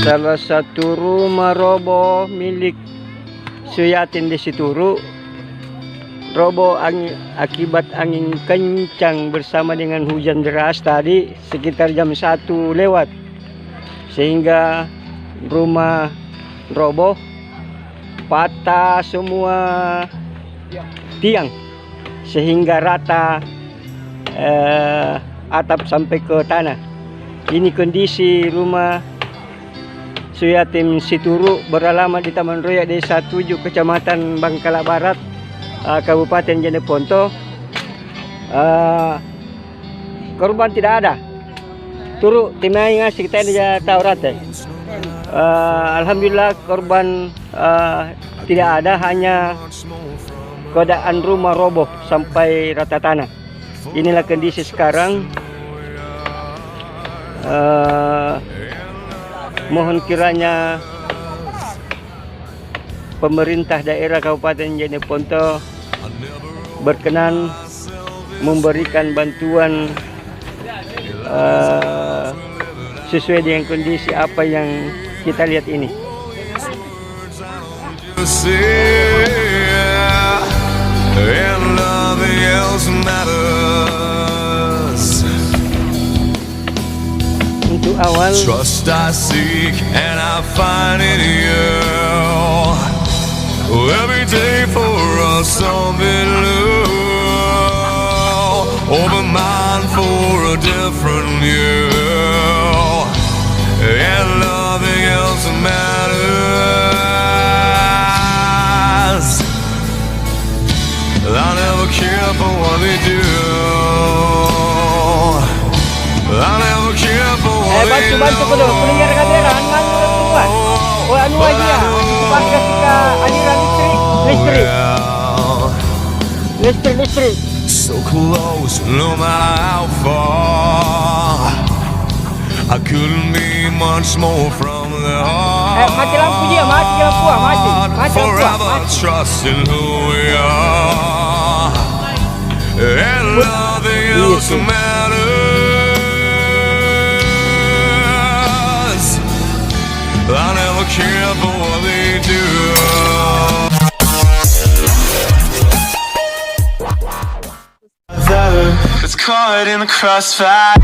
Salah satu rumah roboh milik Suyatin di Situru. Roboh akibat angin kencang bersama dengan hujan deras tadi sekitar jam 1 lewat. Sehingga rumah roboh, patah semua tiang sehingga rata atap sampai ke tanah. Ini kondisi rumah Suyatin Situru beralamat di Taman Royak Desa 7 Kecamatan Bangkala Barat, Kabupaten Jeneponto. Korban tidak ada. Turu timai ngasih kita dia tahu rata. Alhamdulillah korban tidak ada, hanya keadaan rumah roboh sampai rata tanah. Inilah kondisi sekarang. Mohon kiranya pemerintah daerah Kabupaten Jeneponto berkenan memberikan bantuan sesuai dengan kondisi apa yang kita lihat ini. Untuk awal, trust I seek and I find in you. Every day for us something new. Open mind for a different view. And nothing else matters. I never care for what they do. I never care for what they do. Bantu ko doon. Pendengar kamera, anu tuan. Oh anu aja ya. Pakai kita aliran listrik. So close, no matter how far. I couldn't be much more from the heart. Mati lampu dia, mati lampu, mati. Forever trusting who we are. And nothing else matters. I never care for what they do. It's caught in the crossfire.